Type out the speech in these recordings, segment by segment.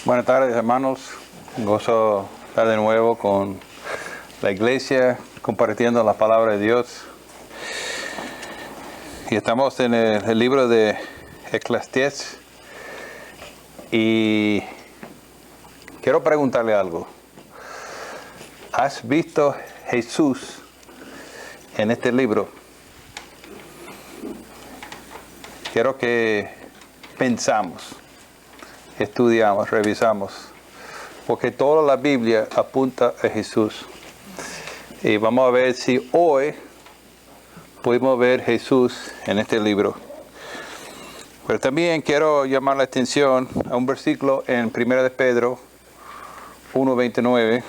Buenas tardes, hermanos. Un gozo estar de nuevo con la iglesia, compartiendo la palabra de Dios. Y estamos en el libro de Eclesiastés. Y quiero preguntarle algo. ¿Has visto Jesús en este libro? Quiero que pensamos, estudiamos, revisamos, porque toda la Biblia apunta a Jesús. Y vamos a ver si hoy podemos ver Jesús en este libro. Pero también quiero llamar la atención a un versículo en 1 de Pedro 1:29,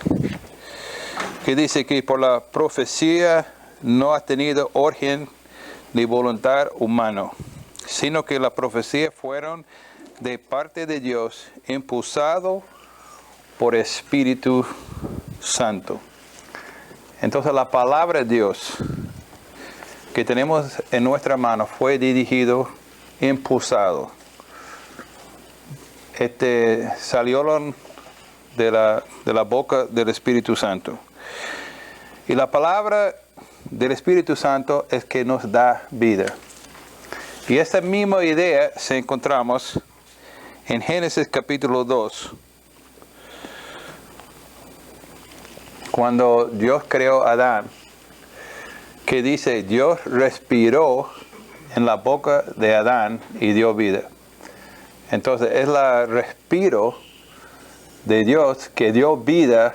que dice que por la profecía no ha tenido origen ni voluntad humano, sino que las profecías fueron de parte de Dios, impulsado por Espíritu Santo. Entonces la palabra de Dios que tenemos en nuestra mano fue dirigido, impulsado. Salió de la boca del Espíritu Santo. Y la palabra del Espíritu Santo es que nos da vida. Y esta misma idea se encontramos en Génesis capítulo 2. Cuando Dios creó a Adán, que dice, Dios respiró en la boca de Adán y dio vida. Entonces es el respiro de Dios que dio vida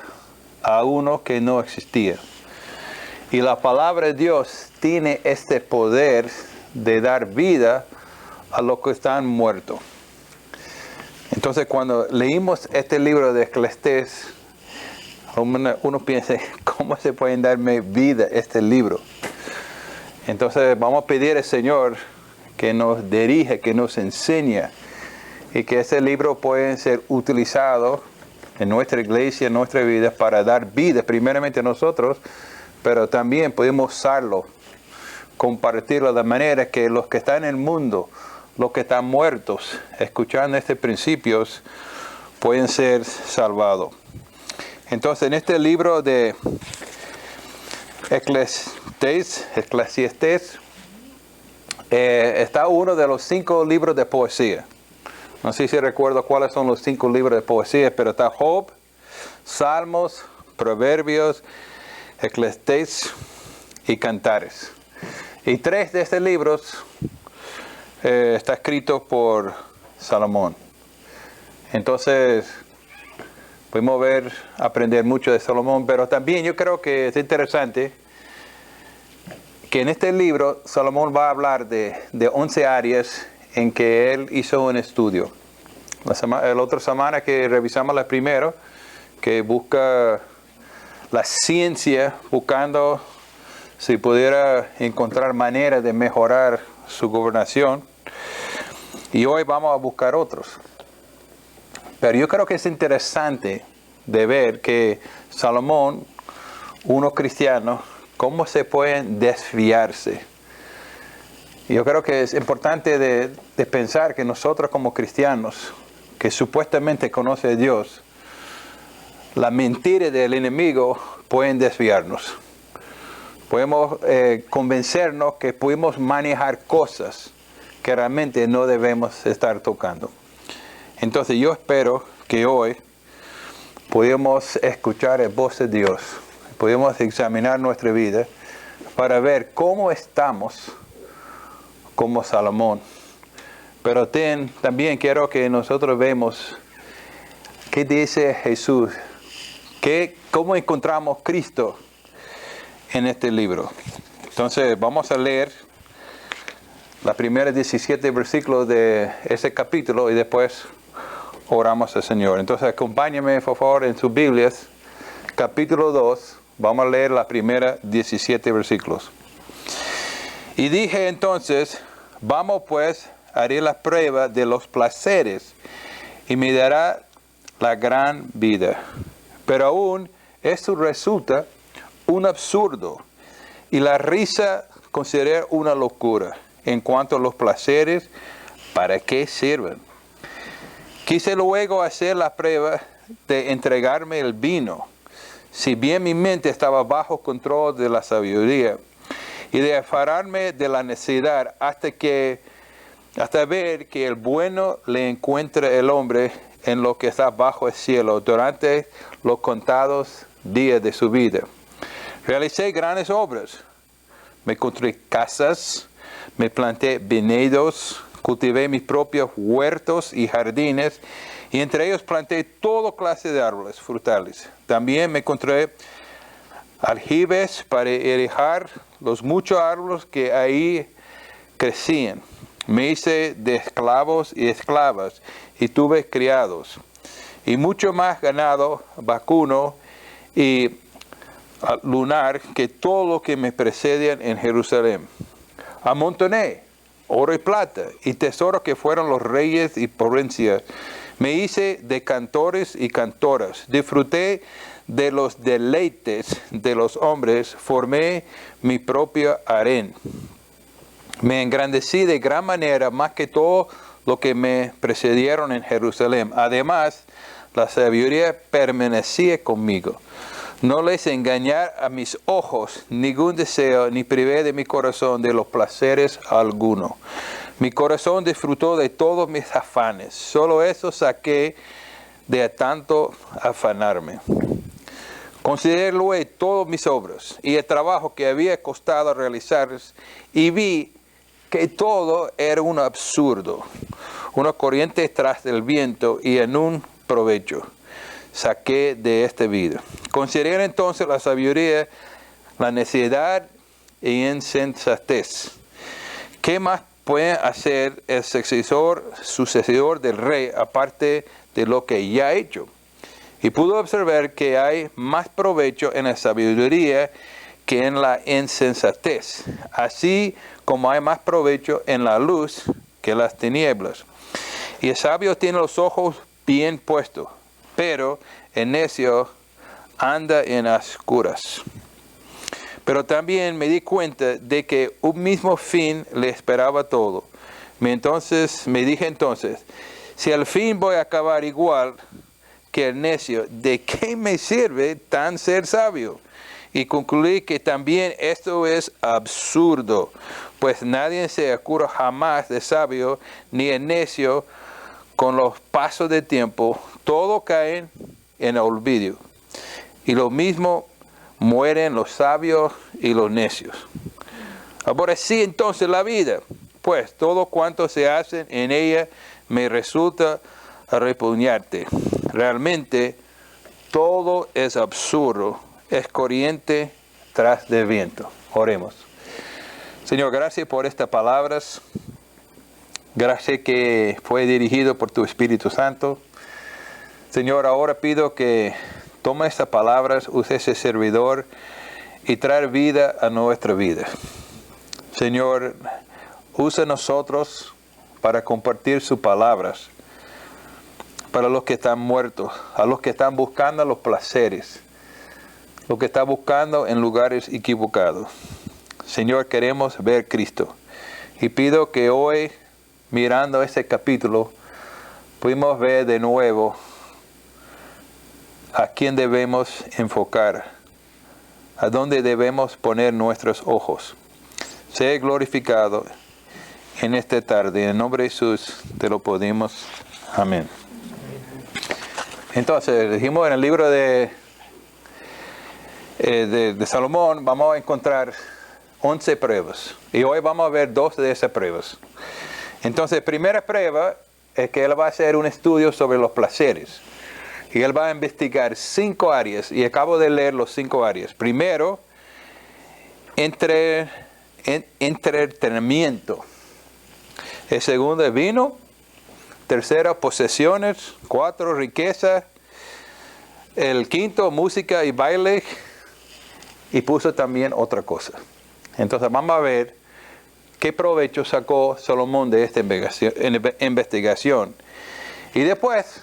a uno que no existía. Y la palabra de Dios tiene este poder de dar vida a los que están muertos. Entonces cuando leímos este libro de Eclesiastés, uno piensa, ¿cómo se puede darme vida este libro? Entonces vamos a pedir al Señor que nos dirija, que nos enseñe, y que ese libro pueda ser utilizado en nuestra iglesia, en nuestra vida, para dar vida primeramente a nosotros, pero también podemos usarlo, compartirlo de manera que los que están en el mundo, los que están muertos, escuchando estos principios, pueden ser salvados. Entonces, en este libro de Eclesiastés, está uno de los 5 libros de poesía. No sé si recuerdo cuáles son los 5 libros de poesía, pero está Job, Salmos, Proverbios, Eclesiastés y Cantares. Y 3 de estos libros está escrito por Salomón. Entonces, podemos aprender mucho de Salomón, pero también yo creo que es interesante que en este libro Salomón va a hablar de 11 áreas en que él hizo un estudio. La otra semana que revisamos la primera, que busca la ciencia, buscando si pudiera encontrar maneras de mejorar su gobernación. Y hoy vamos a buscar otros. Pero yo creo que es interesante de ver que Salomón, uno cristiano, cómo se pueden desviarse. Yo creo que es importante de pensar que nosotros como cristianos, que supuestamente conocen a Dios, la mentira del enemigo pueden desviarnos. Podemos convencernos que podemos manejar cosas que realmente no debemos estar tocando. Entonces yo espero que hoy podamos escuchar la voz de Dios, podamos examinar nuestra vida para ver cómo estamos como Salomón. Pero también quiero que nosotros vemos qué dice Jesús, cómo encontramos Cristo en este libro. Entonces vamos a leer las primeras 17 versículos de ese capítulo y después oramos al Señor. Entonces acompáñenme por favor en sus Biblias, capítulo 2, vamos a leer las primeras 17 versículos. Y dije entonces, vamos pues a hacer la prueba de los placeres y me dará la gran vida. Pero aún esto resulta un absurdo y la risa considera una locura. En cuanto a los placeres, ¿para qué sirven? Quise luego hacer la prueba de entregarme el vino, si bien mi mente estaba bajo control de la sabiduría, y de afanarme de la necesidad hasta ver que el bueno le encuentre el hombre en lo que está bajo el cielo durante los contados días de su vida. Realicé grandes obras. Me construí casas, me planté viñedos, cultivé mis propios huertos y jardines, y entre ellos planté toda clase de árboles frutales. También me construí aljibes para irrigar los muchos árboles que ahí crecían. Me hice de esclavos y esclavas, y tuve criados, y mucho más ganado vacuno y lunar que todo lo que me precedían en Jerusalén. Amontoné oro y plata y tesoros que fueron los reyes y provincias. Me hice de cantores y cantoras. Disfruté de los deleites de los hombres. Formé mi propio harén. Me engrandecí de gran manera más que todo lo que me precedieron en Jerusalén. Además, la sabiduría permanecía conmigo. No les engañé a mis ojos ningún deseo, ni privé de mi corazón de los placeres alguno. Mi corazón disfrutó de todos mis afanes. Solo eso saqué de tanto afanarme. Consideré luego todas mis obras y el trabajo que había costado realizarlas, y vi que todo era un absurdo, una corriente tras del viento y en un provecho saqué de esta vida. Consideré entonces la sabiduría, la necedad y insensatez. ¿Qué más puede hacer el sucesor del rey aparte de lo que ya ha hecho? Y pudo observar que hay más provecho en la sabiduría que en la insensatez, así como hay más provecho en la luz que en las tinieblas. Y el sabio tiene los ojos bien puestos, pero el necio anda en oscuras. Pero también me di cuenta de que un mismo fin le esperaba todo. Me dije entonces, si al fin voy a acabar igual que el necio, ¿de qué me sirve tan ser sabio? Y concluí que también esto es absurdo, pues nadie se cura jamás de sabio ni el necio. Con los pasos del tiempo, todo cae en olvido. Y lo mismo mueren los sabios y los necios. Aborrecí entonces la vida, pues todo cuanto se hace en ella me resulta repugnante. Realmente todo es absurdo, es corriente tras del viento. Oremos. Señor, gracias por estas palabras. Gracias que fue dirigido por tu Espíritu Santo. Señor, ahora pido que tome estas palabras, use ese servidor y trae vida a nuestra vida. Señor, usa nosotros para compartir sus palabras para los que están muertos, a los que están buscando los placeres, los que están buscando en lugares equivocados. Señor, queremos ver Cristo. Y pido que hoy, mirando este capítulo, pudimos ver de nuevo a quién debemos enfocar, a dónde debemos poner nuestros ojos. Sea glorificado en esta tarde. En el nombre de Jesús te lo pedimos. Amén. Entonces, dijimos en el libro de Salomón, vamos a encontrar 11 pruebas. Y hoy vamos a ver 2 de esas pruebas. Entonces, primera prueba es que él va a hacer un estudio sobre los placeres. Y él va a investigar 5 áreas. Y acabo de leer los 5 áreas. Primero, entretenimiento. El segundo es vino. Tercero, posesiones. 4, riqueza. El quinto, música y baile. Y puso también otra cosa. Entonces vamos a ver qué provecho sacó Salomón de esta investigación. Y después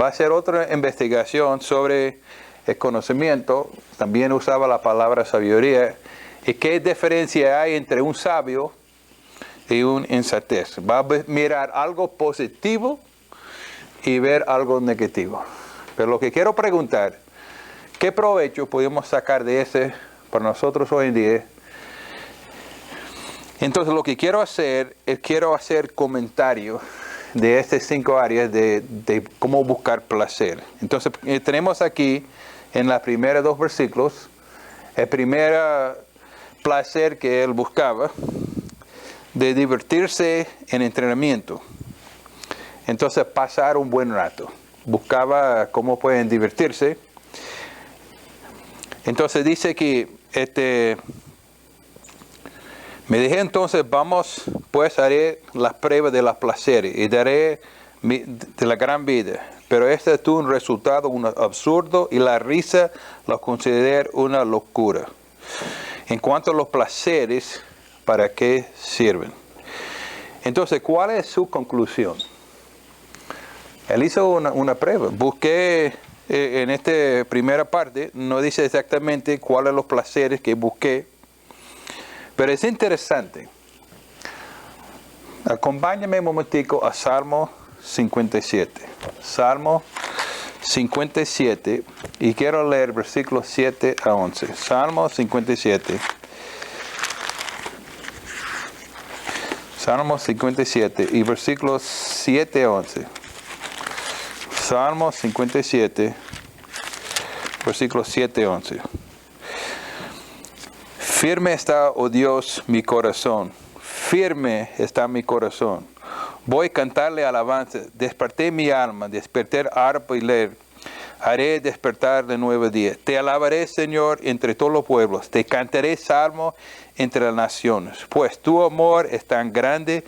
va a hacer otra investigación sobre el conocimiento. También usaba la palabra sabiduría. ¿Y qué diferencia hay entre un sabio y un insensatez? Va a mirar algo positivo y ver algo negativo. Pero lo que quiero preguntar, ¿qué provecho podemos sacar de ese para nosotros hoy en día? Entonces lo que quiero hacer es comentarios de estas 5 áreas de cómo buscar placer. Entonces tenemos aquí en los primeros 2 versículos el primer placer que él buscaba, de divertirse en entrenamiento. Entonces pasar un buen rato. Buscaba cómo pueden divertirse. Entonces dice que me dije entonces, vamos, pues haré las pruebas de los placeres y daré de la gran vida. Pero este tuvo un resultado un absurdo y la risa lo considero una locura. En cuanto a los placeres, ¿para qué sirven? Entonces, ¿cuál es su conclusión? Él hizo una prueba. Busqué en esta primera parte, no dice exactamente cuáles son los placeres que busqué, pero es interesante. Acompáñame un momentico a Salmo 57. Salmo 57, y quiero leer versículos 7 a 11. Salmo 57. Salmo 57 y versículos 7 a 11. Salmo 57, versículos 7 a 11. Firme está, oh Dios, mi corazón. Firme está mi corazón. Voy a cantarle alabanza. Desperté mi alma, desperté arpa y leer. Haré despertar de nuevo día. Te alabaré, Señor, entre todos los pueblos. Te cantaré salmo entre las naciones. Pues tu amor es tan grande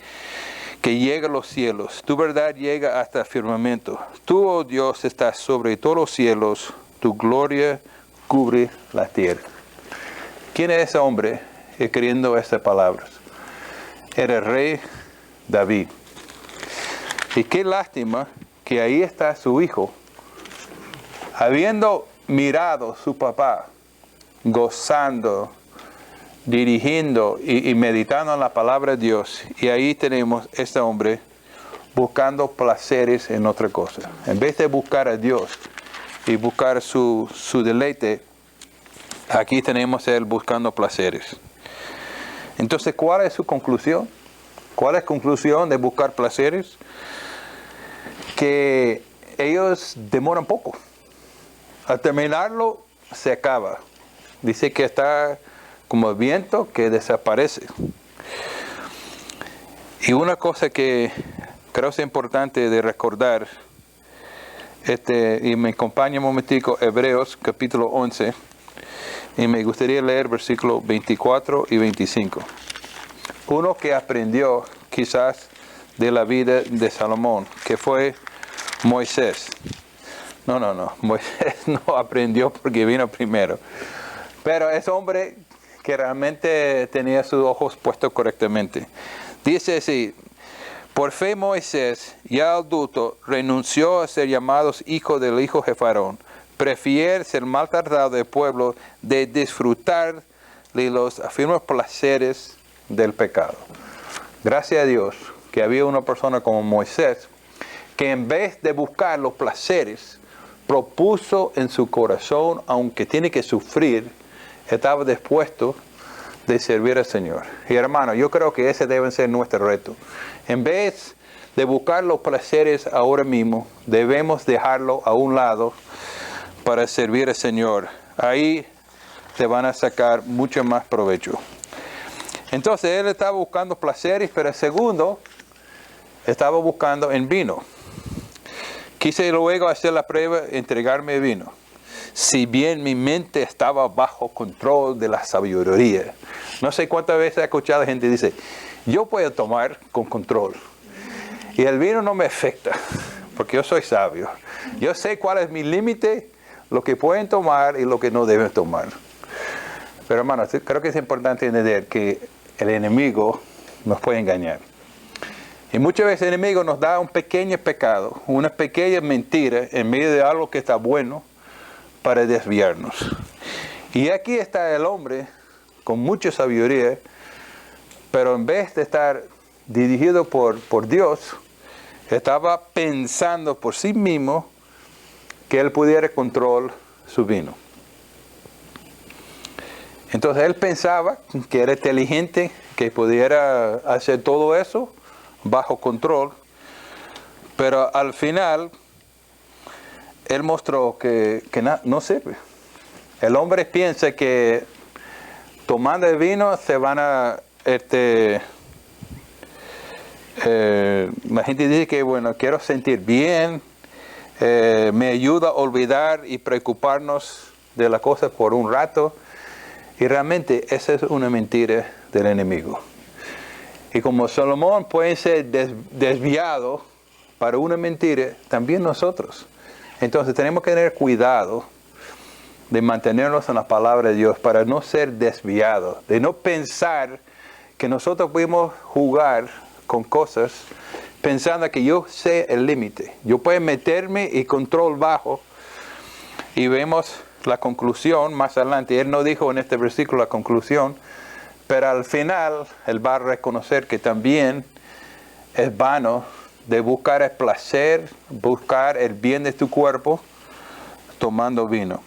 que llega a los cielos. Tu verdad llega hasta el firmamento. Tú, oh Dios, estás sobre todos los cielos. Tu gloria cubre la tierra. ¿Quién es ese hombre escribiendo estas palabras? Era el rey David. Y qué lástima que ahí está su hijo, habiendo mirado a su papá, gozando, dirigiendo y meditando en la palabra de Dios. Y ahí tenemos este hombre buscando placeres en otra cosa. En vez de buscar a Dios y buscar su deleite, aquí tenemos a él buscando placeres. Entonces, ¿cuál es su conclusión? ¿Cuál es la conclusión de buscar placeres? Que ellos demoran poco. Al terminarlo, se acaba. Dice que está como el viento que desaparece. Y una cosa que creo es importante de recordar, y me acompaña un momentico, Hebreos capítulo 11, y me gustaría leer versículos 24 y 25. Uno que aprendió quizás de la vida de Salomón, que fue Moisés. No, Moisés no aprendió porque vino primero. Pero es hombre que realmente tenía sus ojos puestos correctamente. Dice así: por fe Moisés, ya adulto, renunció a ser llamados hijo del hijo de Faraón. Prefiere ser maltratado del pueblo de disfrutar de los afirmados placeres del pecado. Gracias a Dios que había una persona como Moisés que en vez de buscar los placeres, propuso en su corazón, aunque tiene que sufrir, estaba dispuesto de servir al Señor. Y hermano, yo creo que ese debe ser nuestro reto. En vez de buscar los placeres ahora mismo, debemos dejarlo a un lado para servir al Señor. Ahí te van a sacar mucho más provecho. Entonces él estaba buscando placeres, pero el segundo estaba buscando en vino. Quise luego hacer la prueba, entregarme vino. Si bien mi mente estaba bajo control de la sabiduría. No sé cuántas veces he escuchado a gente que dice, yo puedo tomar con control. Y el vino no me afecta, porque yo soy sabio. Yo sé cuál es mi límite, lo que pueden tomar y lo que no deben tomar. Pero hermanos, creo que es importante entender que el enemigo nos puede engañar. Y muchas veces el enemigo nos da un pequeño pecado, una pequeña mentira en medio de algo que está bueno para desviarnos. Y aquí está el hombre con mucha sabiduría, pero en vez de estar dirigido por Dios, estaba pensando por sí mismo que él pudiera controlar su vino. Entonces él pensaba que era inteligente, que pudiera hacer todo eso bajo control, pero al final él mostró que no sirve. El hombre piensa que tomando el vino se van a... la gente dice que, bueno, quiero sentir bien, me ayuda a olvidar y preocuparnos de las cosas por un rato. Y realmente esa es una mentira del enemigo. Y como Salomón puede ser desviado para una mentira, también nosotros. Entonces tenemos que tener cuidado de mantenernos en la palabra de Dios para no ser desviados, de no pensar que nosotros podemos jugar con cosas pensando que yo sé el límite. Yo puedo meterme y control bajo. Y vemos la conclusión más adelante. Él no dijo en este versículo la conclusión, pero al final él va a reconocer que también es vano de buscar el placer, buscar el bien de tu cuerpo tomando vino.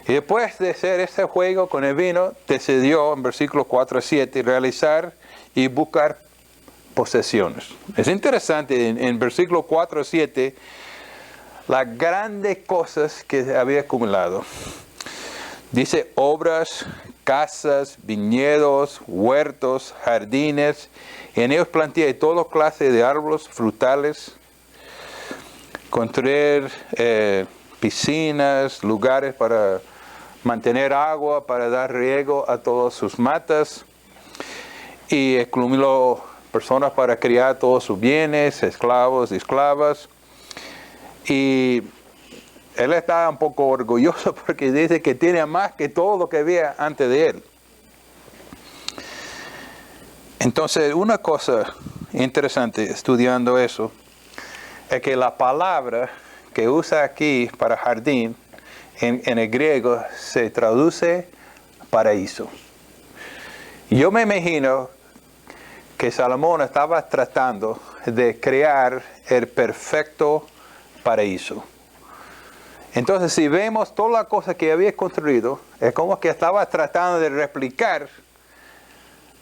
Y después de hacer ese juego con el vino, decidió en versículos 4 a 7 realizar y buscar posesiones. Es interesante en versículos 4 a 7 las grandes cosas que había acumulado. Dice obras, casas, viñedos, huertos, jardines. Y en ellos planté toda clase de árboles frutales. Construir piscinas, lugares para mantener agua, para dar riego a todas sus matas. Y acumuló personas para criar todos sus bienes, esclavos y esclavas. Y él estaba un poco orgulloso porque dice que tiene más que todo lo que había antes de él. Entonces, una cosa interesante estudiando eso es que la palabra que usa aquí para jardín en el griego se traduce paraíso. Yo me imagino que Salomón estaba tratando de crear el perfecto paraíso. Entonces, si vemos toda la cosa que había construido, es como que estaba tratando de replicar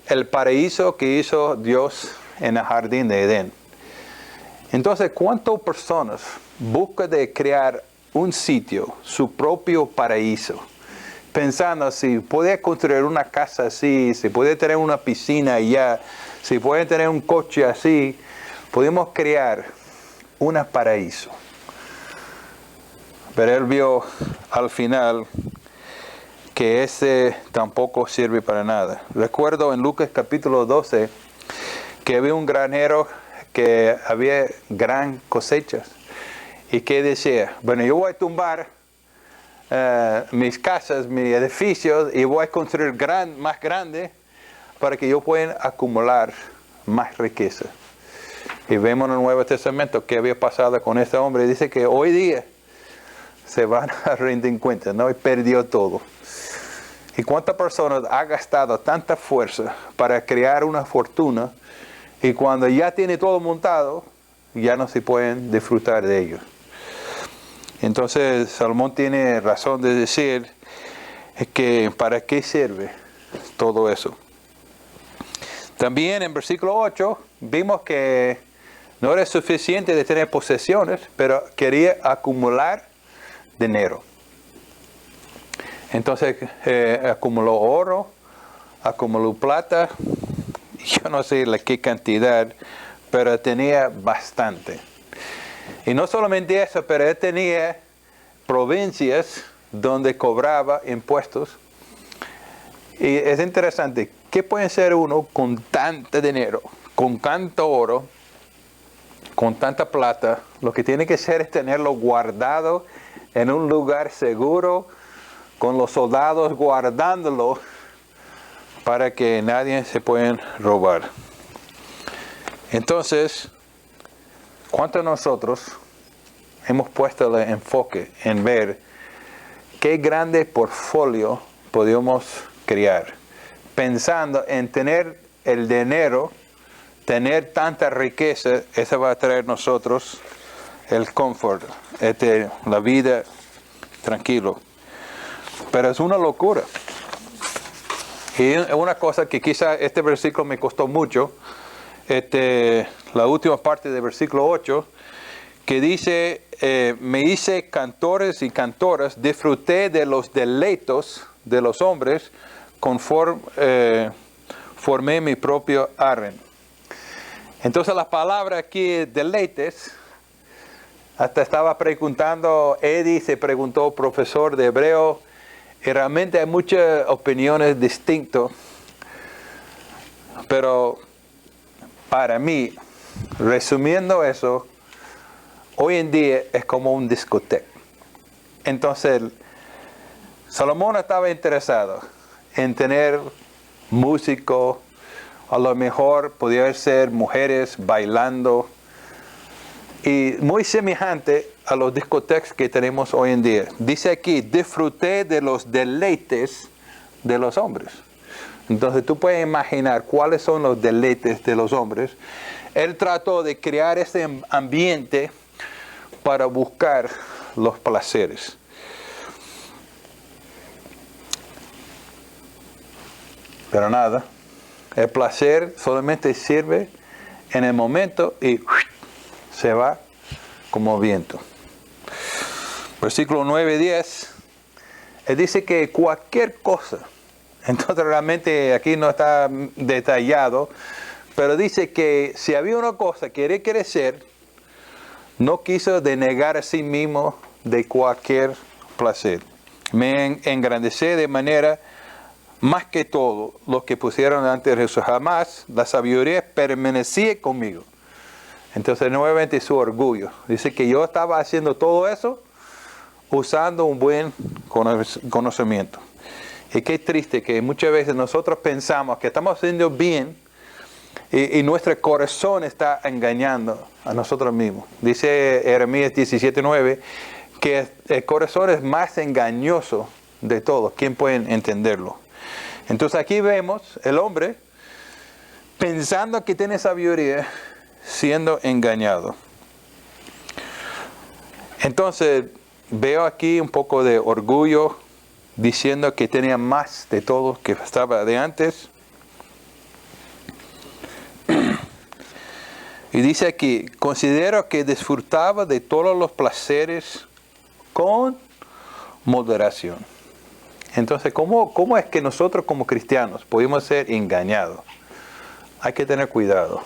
el paraíso que hizo Dios en el jardín de Edén. Entonces, ¿cuántas personas buscan de crear un sitio, su propio paraíso? Pensando si puede construir una casa así, si puede tener una piscina allá, si puede tener un coche así, podemos crear un paraíso. Pero él vio al final que ese tampoco sirve para nada. Recuerdo en Lucas capítulo 12 que había un granero que había gran cosechas y que decía, bueno, yo voy a tumbar mis casas, mis edificios y voy a construir más grande para que yo pueda acumular más riqueza. Y vemos en el Nuevo Testamento qué había pasado con este hombre. Dice que hoy día se van a rendir cuenta, ¿no? Y perdió todo. ¿Y cuántas personas ha gastado tanta fuerza para crear una fortuna y cuando ya tiene todo montado, ya no se pueden disfrutar de ello? Entonces, Salomón tiene razón de decir que ¿para qué sirve todo eso? También en versículo 8 vimos que no era suficiente de tener posesiones, pero quería acumular dinero. Entonces acumuló oro, acumuló plata, yo no sé qué cantidad, pero tenía bastante. Y no solamente eso, pero él tenía provincias donde cobraba impuestos. Y es interesante, ¿qué puede ser uno con tanto dinero, con tanto oro, con tanta plata? Lo que tiene que hacer es tenerlo guardado en un lugar seguro, con los soldados guardándolo para que nadie se pueda robar. Entonces, ¿cuántos de nosotros hemos puesto el enfoque en ver qué grande portfolio podemos crear? Pensando en tener el dinero tener tanta riqueza, eso va a traer a nosotros el confort, la vida tranquilo. Pero es una locura. Y una cosa que quizá este versículo me costó mucho, la última parte del versículo 8, que dice, me hice cantores y cantoras, disfruté de los deleitos de los hombres, formé mi propio harem. Entonces la palabra aquí, deleites, hasta estaba preguntando, Eddie se preguntó, profesor de hebreo, y realmente hay muchas opiniones distintas, pero para mí, resumiendo eso, hoy en día es como un discoteca. Entonces, Salomón estaba interesado en tener músicos, a lo mejor podía ser mujeres bailando, y muy semejante a los discotecas que tenemos hoy en día. Dice aquí, disfruté de los deleites de los hombres. Entonces tú puedes imaginar cuáles son los deleites de los hombres. Él trató de crear ese ambiente para buscar los placeres. Pero nada, el placer solamente sirve en el momento y se va como viento. Versículo 9 y 10, él dice que cualquier cosa, entonces realmente aquí no está detallado, pero dice que si había una cosa que quería crecer, no quiso denegar a sí mismo de cualquier placer. Me engrandecé de manera más que todo los que pusieron antes de Jesús. Jamás la sabiduría permanecía conmigo. Entonces nuevamente su orgullo. Dice que yo estaba haciendo todo eso usando un buen conocimiento. Y qué triste que muchas veces nosotros pensamos que estamos haciendo bien y nuestro corazón está engañando a nosotros mismos. Dice Jeremías 17:9 que el corazón es más engañoso de todos. ¿Quién puede entenderlo? Entonces aquí vemos el hombre pensando que tiene sabiduría, siendo engañado. Entonces veo aquí un poco de orgullo, diciendo que tenía más de todo que estaba de antes. Y dice aquí, considero que disfrutaba de todos los placeres con moderación. Entonces, ¿cómo es que nosotros como cristianos podemos ser engañados? Hay que tener cuidado,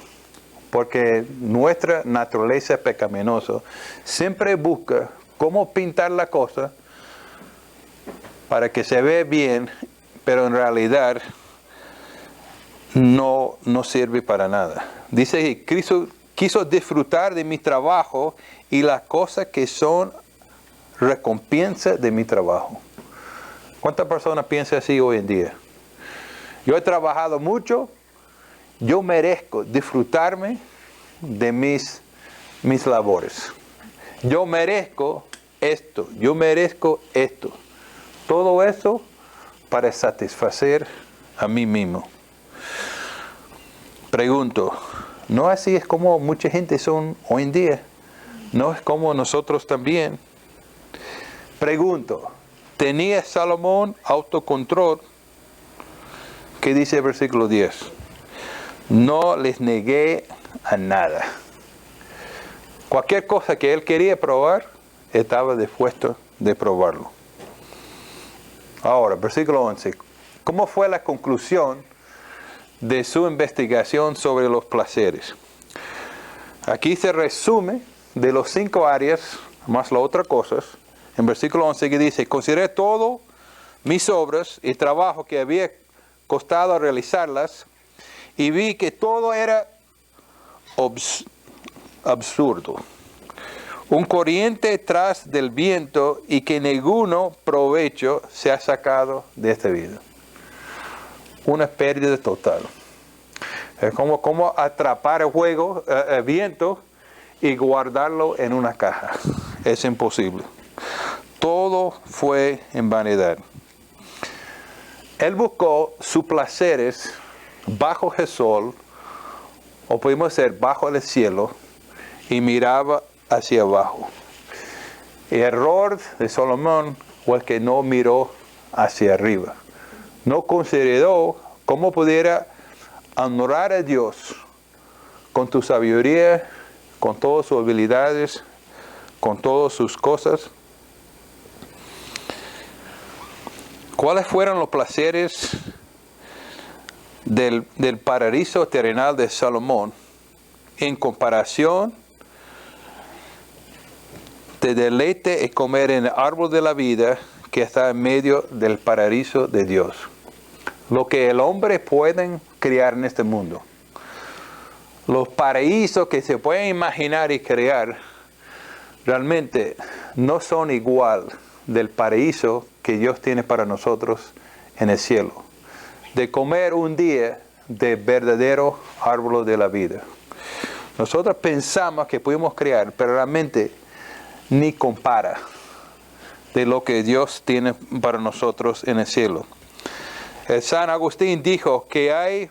porque nuestra naturaleza pecaminosa siempre busca cómo pintar la cosa para que se vea bien, pero en realidad no sirve para nada. Dice que quiso disfrutar de mi trabajo y las cosas que son recompensa de mi trabajo. ¿Cuántas personas piensan así hoy en día? Yo he trabajado mucho, yo merezco disfrutarme de mis labores. Yo merezco esto, yo merezco esto. Todo eso para satisfacer a mí mismo. Pregunto, ¿no así es como mucha gente son hoy en día? ¿No es como nosotros también? Pregunto, ¿tenía Salomón autocontrol? ¿Qué dice el versículo 10? No les negué a nada. Cualquier cosa que él quería probar, estaba dispuesto de probarlo. Ahora, versículo 11. ¿Cómo fue la conclusión de su investigación sobre los placeres? Aquí se resume de los 5 áreas, más las otras cosas. En versículo 11 que dice, consideré todo mis obras y trabajo que había costado realizarlas y vi que todo era absurdo, un corriente tras del viento y que ninguno provecho se ha sacado de esta vida. Una pérdida total. Es como atrapar el viento y guardarlo en una caja. Es imposible. Todo fue en vanidad. Él buscó sus placeres bajo el sol o podemos ser bajo el cielo y miraba hacia abajo. El error de Salomón fue el que no miró hacia arriba. No consideró cómo pudiera honrar a Dios con tu sabiduría, con todas sus habilidades, con todas sus cosas. ¿Cuáles fueron los placeres del paraíso terrenal de Salomón en comparación de deleite y comer en el árbol de la vida que está en medio del paraíso de Dios? Lo que el hombre puede crear en este mundo. Los paraísos que se pueden imaginar y crear realmente no son igual del paraíso que Dios tiene para nosotros en el cielo. De comer un día de verdadero árbol de la vida. Nosotros pensamos que podemos crear, pero realmente ni compara de lo que Dios tiene para nosotros en el cielo. El San Agustín dijo que hay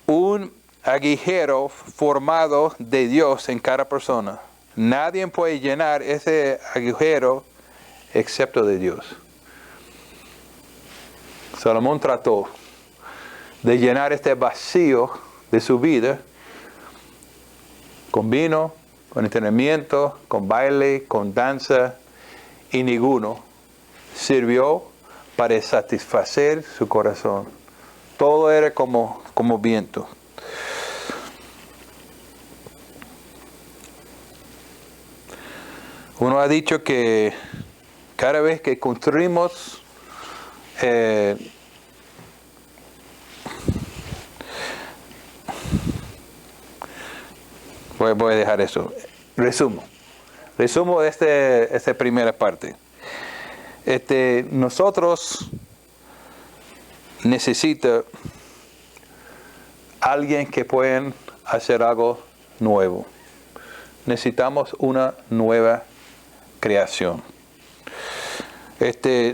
un agujero formado de Dios en cada persona. Nadie puede llenar ese agujero excepto de Dios. Salomón trató de llenar este vacío de su vida con vino, con entrenamiento, con baile, con danza, y ninguno sirvió para satisfacer su corazón. Todo era como viento. Uno ha dicho que cada vez que construimos voy a dejar eso. Resumo de esta primera parte. Nosotros necesitamos alguien que pueda hacer algo nuevo. Necesitamos una nueva creación.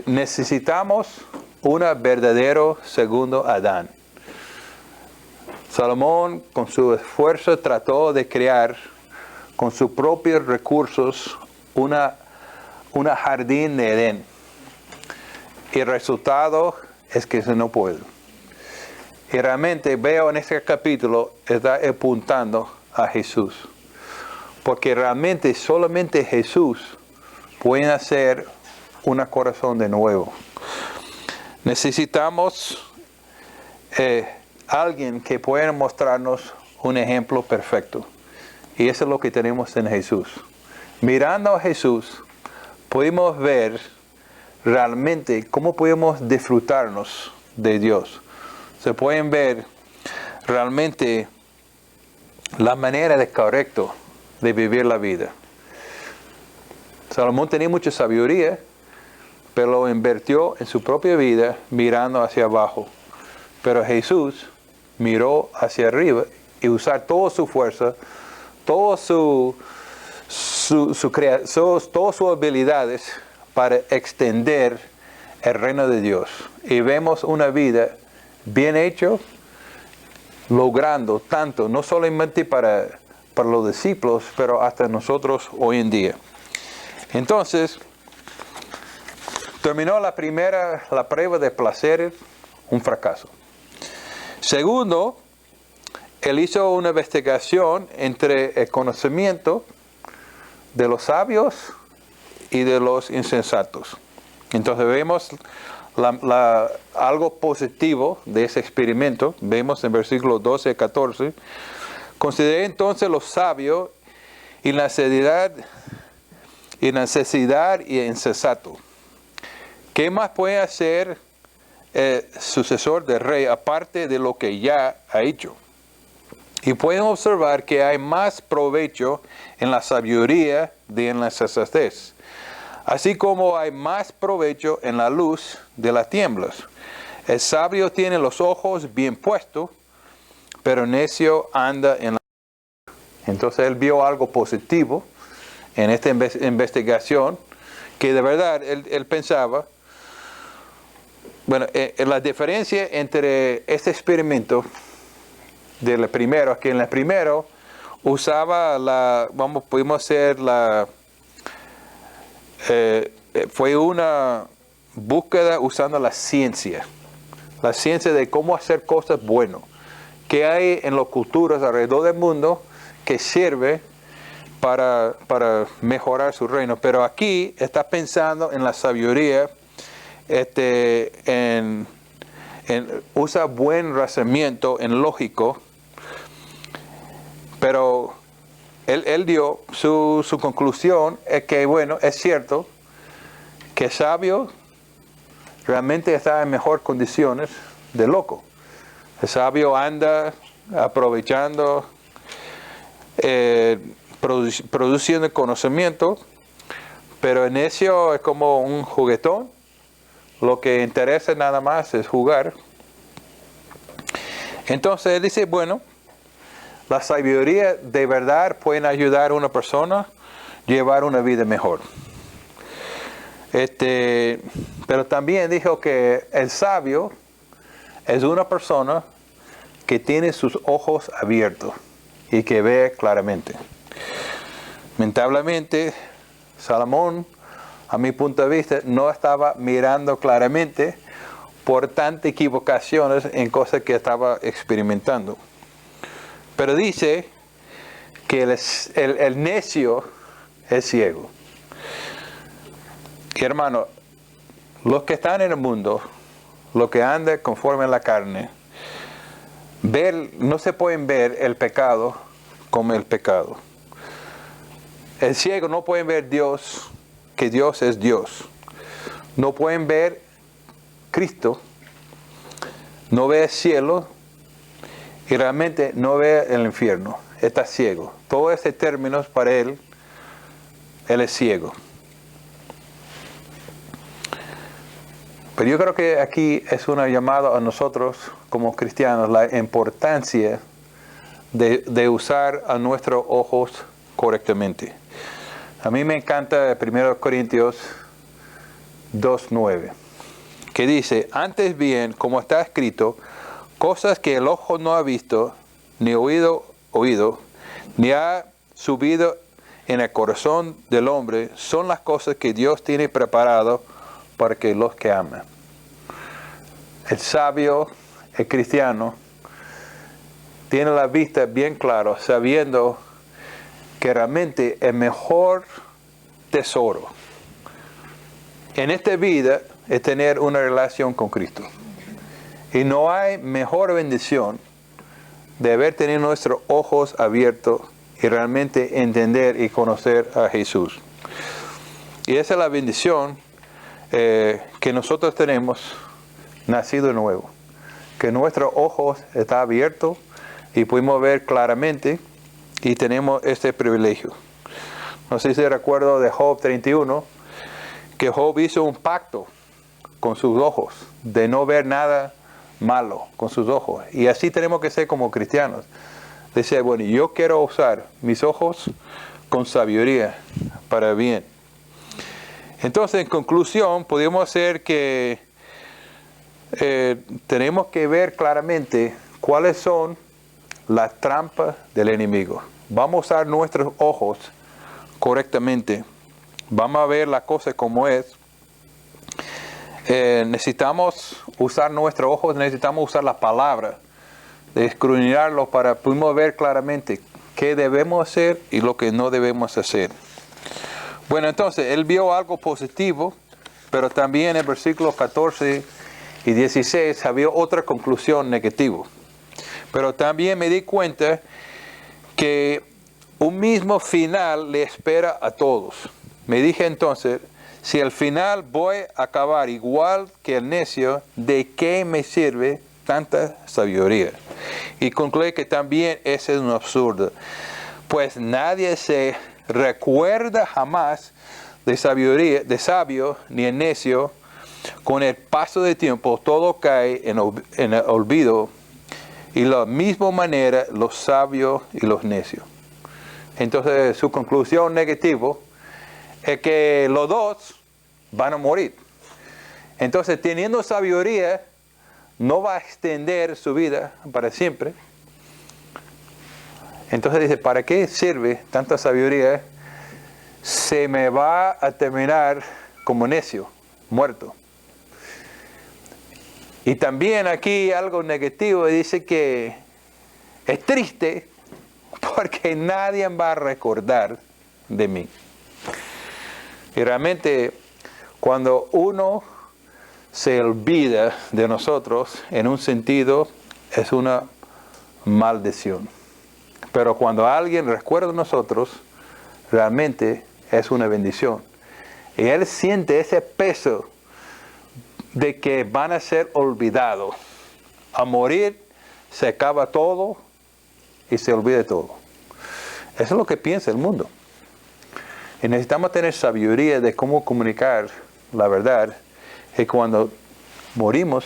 Necesitamos un verdadero segundo Adán. Salomón, con su esfuerzo, trató de crear con sus propios recursos una jardín de Edén. Y el resultado es que se no puede. Y realmente veo en este capítulo, está apuntando a Jesús. Porque realmente solamente Jesús puede hacer un corazón de nuevo. Necesitamos alguien que pueda mostrarnos un ejemplo perfecto. Y eso es lo que tenemos en Jesús. Mirando a Jesús, podemos ver realmente cómo podemos disfrutarnos de Dios. Se pueden ver realmente la manera correcta de vivir la vida. Salomón tenía mucha sabiduría, pero lo invirtió en su propia vida mirando hacia abajo. Pero Jesús miró hacia arriba y usar toda su fuerza, todas sus habilidades para extender el reino de Dios. Y vemos una vida bien hecha, logrando tanto, no solamente para los discípulos, pero hasta nosotros hoy en día. Entonces, terminó la prueba de placer, un fracaso. Segundo, él hizo una investigación entre el conocimiento de los sabios y de los insensatos. Entonces vemos algo positivo de ese experimento. Vemos en versículos 12 y 14. Consideré entonces los sabios y la necesidad y insensato. ¿Qué más puede hacer el sucesor del rey aparte de lo que ya ha hecho? Y pueden observar que hay más provecho en la sabiduría de en la sensatez, así como hay más provecho en la luz de las tinieblas. El sabio tiene los ojos bien puestos, pero el necio anda en la... Entonces él vio algo positivo en esta investigación, que de verdad él pensaba, bueno, la diferencia entre este experimento del primero, que en el primero usaba pudimos hacer fue una búsqueda usando la ciencia de cómo hacer cosas buenas, que hay en las culturas alrededor del mundo que sirve para mejorar su reino. Pero aquí está pensando en la sabiduría, usa buen razonamiento en lógico, pero él dio su conclusión, es que bueno, es cierto que el sabio realmente está en mejor condiciones de loco. El sabio anda aprovechando, produciendo conocimiento, pero el necio es como un juguetón. Lo que interesa nada más es jugar. Entonces él dice, bueno, la sabiduría de verdad puede ayudar a una persona a llevar una vida mejor. Pero también dijo que el sabio es una persona que tiene sus ojos abiertos y que ve claramente. Lamentablemente, Salomón, a mi punto de vista, no estaba mirando claramente por tantas equivocaciones en cosas que estaba experimentando. Pero dice que el necio es ciego. Y hermano, los que están en el mundo, los que andan conforme a la carne, no se pueden ver el pecado como el pecado. El ciego no puede ver Dios, que Dios es Dios. No pueden ver Cristo, no ve el cielo y realmente no ve el infierno. Está ciego. Todo ese término para él es ciego. Pero yo creo que aquí es una llamada a nosotros como cristianos, la importancia de usar a nuestros ojos correctamente. A mí me encanta 1 Corintios 2:9, que dice, antes bien, como está escrito, cosas que el ojo no ha visto, ni oído, ni ha subido en el corazón del hombre, son las cosas que Dios tiene preparado para que los que aman. El sabio, el cristiano, tiene la vista bien clara, sabiendo que realmente el mejor tesoro en esta vida es tener una relación con Cristo. Y no hay mejor bendición de haber tenido nuestros ojos abiertos y realmente entender y conocer a Jesús. Y esa es la bendición que nosotros tenemos nacido de nuevo, que nuestros ojos están abiertos y pudimos ver claramente y tenemos este privilegio. No sé si recuerdo de Job 31, que Job hizo un pacto con sus ojos de no ver nada malo con sus ojos, y así tenemos que ser como cristianos. Dice, bueno, yo quiero usar mis ojos con sabiduría para bien. Entonces, en conclusión, podemos hacer que tenemos que ver claramente cuáles son las trampas del enemigo. Vamos a usar nuestros ojos correctamente. Vamos a ver la cosa como es. Necesitamos usar nuestros ojos, necesitamos usar las palabras, de escudriñarlos para poder ver claramente qué debemos hacer y lo que no debemos hacer. Bueno, entonces, él vio algo positivo, pero también en el versículo 14 y 16 había otra conclusión negativa. Pero también me di cuenta que un mismo final le espera a todos. Me dije entonces, si al final voy a acabar igual que el necio, ¿de qué me sirve tanta sabiduría? Y concluí que también ese es un absurdo, pues nadie se recuerda jamás de sabiduría, de sabio ni el necio. Con el paso del tiempo todo cae en el olvido, y de la misma manera los sabios y los necios. Entonces su conclusión negativa es que los dos van a morir. Entonces, teniendo sabiduría, no va a extender su vida para siempre. Entonces dice, ¿para qué sirve tanta sabiduría? Se me va a terminar como necio, muerto. Y también aquí algo negativo, dice que es triste porque nadie va a recordar de mí. Y realmente cuando uno se olvida de nosotros, en un sentido, es una maldición. Pero cuando alguien recuerda de nosotros, realmente es una bendición. Y él siente ese peso de que van a ser olvidados. A morir se acaba todo y se olvida todo. Eso es lo que piensa el mundo. Y necesitamos tener sabiduría de cómo comunicar la verdad. Y cuando morimos,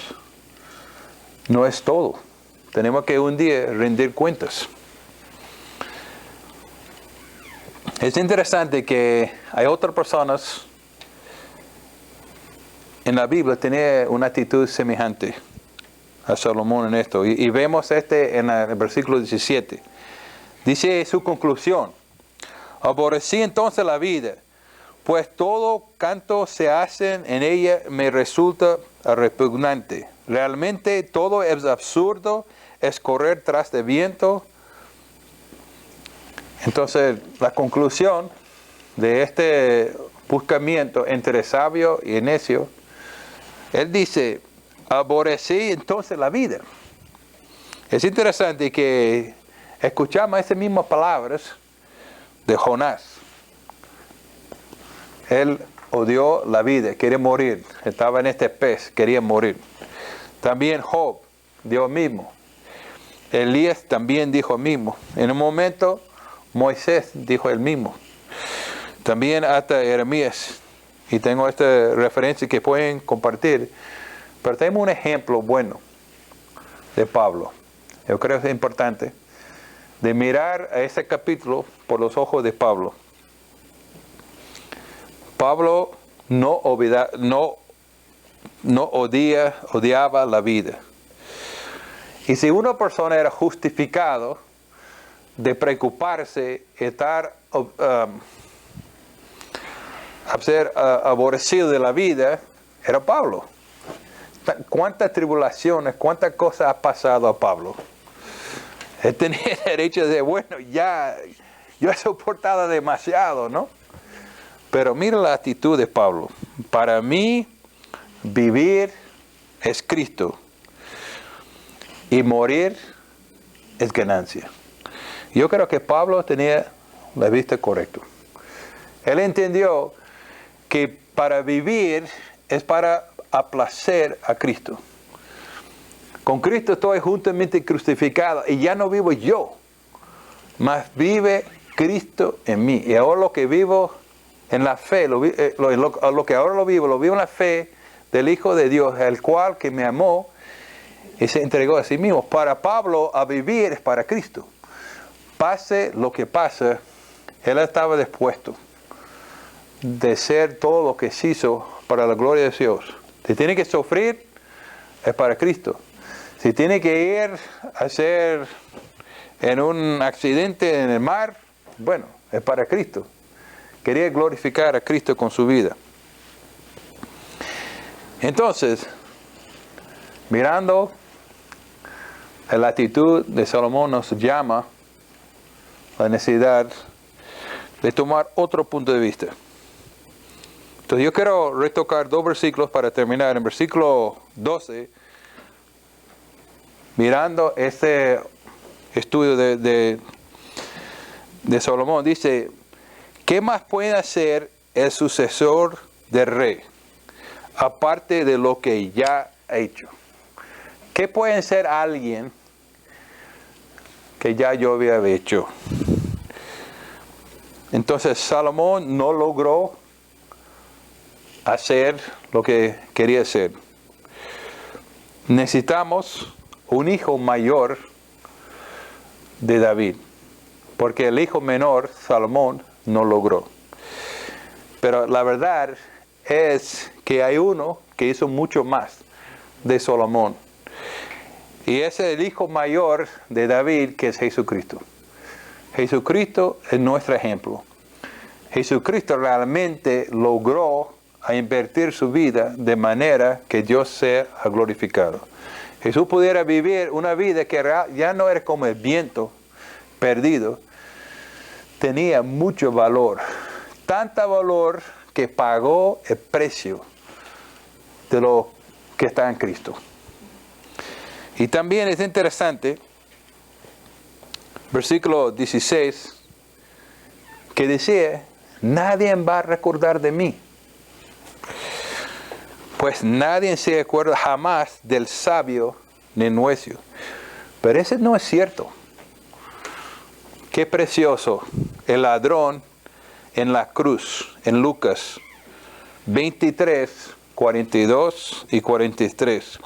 no es todo. Tenemos que un día rendir cuentas. Es interesante que hay otras personas en la Biblia que tenían una actitud semejante a Salomón en esto. Y vemos en el versículo 17. Dice su conclusión: aborrecí entonces la vida, pues todo canto se hacen en ella me resulta repugnante. Realmente todo es absurdo, es correr tras de viento. Entonces, la conclusión de este buscamiento entre sabio y necio, él dice, aborrecí entonces la vida. Es interesante que escuchamos esas mismas palabras de Jonás. Él odió la vida, quería morir. Estaba en este pez, quería morir. También Job, Dios mismo. Elías también dijo el mismo. En un momento, Moisés dijo el mismo. También hasta Jeremías. Y tengo esta referencia que pueden compartir. Pero tenemos un ejemplo bueno de Pablo. Yo creo que es importante de mirar a ese capítulo por los ojos de Pablo. Pablo no odiaba la vida. Y si una persona era justificado de preocuparse, estar ser aborrecido de la vida, era Pablo. ¿Cuántas tribulaciones, cuántas cosas ha pasado a Pablo? Él tenía el derecho de decir, bueno, ya, yo he soportado demasiado, ¿no? Pero mira la actitud de Pablo. Para mí, vivir es Cristo y morir es ganancia. Yo creo que Pablo tenía la vista correcta. Él entendió que para vivir es para aplacer a Cristo. Con Cristo estoy juntamente crucificado y ya no vivo yo, mas vive Cristo en mí. Y ahora lo que vivo en la fe, lo que ahora lo vivo en la fe del Hijo de Dios, el cual que me amó y se entregó a sí mismo. Para Pablo, a vivir es para Cristo. Pase lo que pase, él estaba dispuesto de ser todo lo que se hizo para la gloria de Dios. Si tiene que sufrir, es para Cristo. Si tiene que ir a ser en un accidente en el mar, bueno, es para Cristo. Quería glorificar a Cristo con su vida. Entonces, mirando la actitud de Salomón, nos llama la necesidad de tomar otro punto de vista. Entonces yo quiero retocar 2 versículos para terminar. En versículo 12, mirando este estudio de Salomón, dice, ¿qué más puede hacer el sucesor del rey, aparte de lo que ya ha hecho? ¿Qué puede ser alguien que ya yo había hecho? Entonces Salomón no logró hacer lo que quería hacer. Necesitamos un hijo mayor de David, porque el hijo menor, Salomón, no logró. Pero la verdad es que hay uno que hizo mucho más de Salomón. Y es el hijo mayor de David, que es Jesucristo. Jesucristo es nuestro ejemplo. Jesucristo realmente logró invertir su vida de manera que Dios sea glorificado. Jesús pudiera vivir una vida que ya no era como el viento perdido. Tenía mucho valor. Tanto valor que pagó el precio de lo que está en Cristo. Y también es interesante, versículo 16, que decía, nadie va a recordar de mí. Pues nadie se acuerda jamás del sabio ni necio. Pero eso no es cierto. Qué precioso el ladrón en la cruz, en Lucas 23, 42 y 43.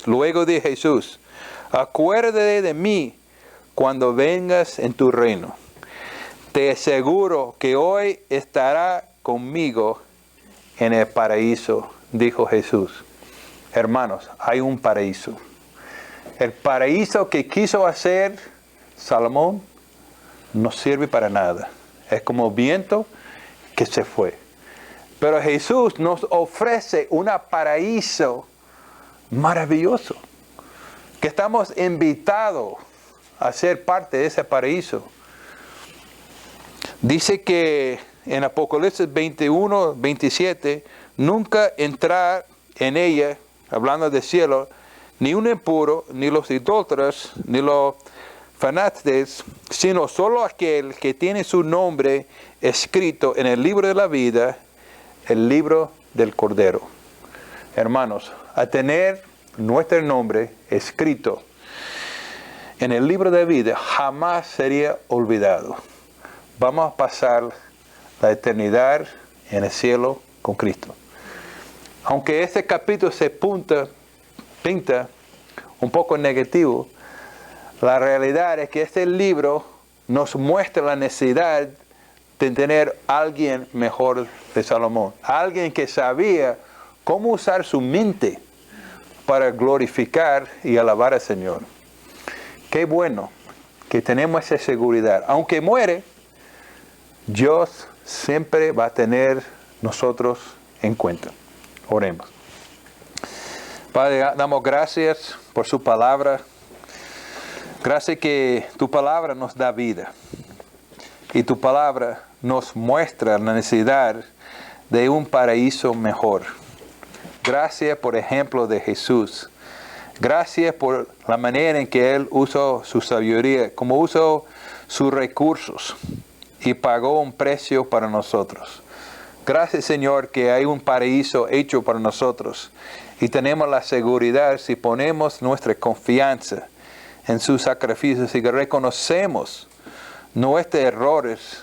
Luego dijo Jesús, acuérdate de mí cuando vengas en tu reino. Te aseguro que hoy estará conmigo en el paraíso, dijo Jesús. Hermanos, hay un paraíso. El paraíso que quiso hacer Salomón no sirve para nada. Es como viento que se fue. Pero Jesús nos ofrece un paraíso maravilloso. Que estamos invitados a ser parte de ese paraíso. Dice que en Apocalipsis 21, 27, nunca entrar en ella, hablando del cielo, ni un impuro, ni los idólatras, ni los fanáticos, sino solo aquel que tiene su nombre escrito en el libro de la vida, el libro del Cordero. Hermanos, a tener nuestro nombre escrito en el libro de vida jamás sería olvidado. Vamos a pasar la eternidad en el cielo con Cristo. Aunque este capítulo se pinta un poco negativo, la realidad es que este libro nos muestra la necesidad de tener a alguien mejor de Salomón. Alguien que sabía cómo usar su mente para glorificar y alabar al Señor. Qué bueno que tenemos esa seguridad. Aunque muere, Dios siempre va a tener nosotros en cuenta. Oremos. Padre, damos gracias por su palabra. Gracias que tu palabra nos da vida. Y tu palabra nos muestra la necesidad de un paraíso mejor. Gracias por ejemplo de Jesús. Gracias por la manera en que Él usó su sabiduría, como usó sus recursos y pagó un precio para nosotros. Gracias, Señor, que hay un paraíso hecho para nosotros y tenemos la seguridad si ponemos nuestra confianza en sus sacrificios y que reconocemos nuestros errores.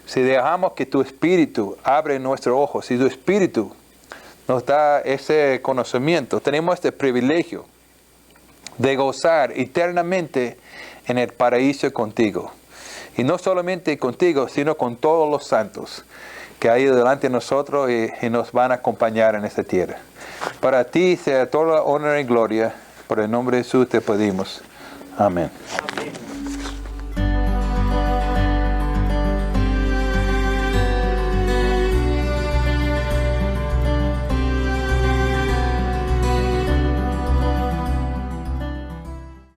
Si dejamos que tu Espíritu abre nuestros ojos, si tu Espíritu nos da ese conocimiento, tenemos este privilegio de gozar eternamente en el paraíso contigo. Y no solamente contigo, sino con todos los santos que hay delante de nosotros y nos van a acompañar en esta tierra. Para ti sea toda la honra y gloria. Por el nombre de Jesús te pedimos. Amén.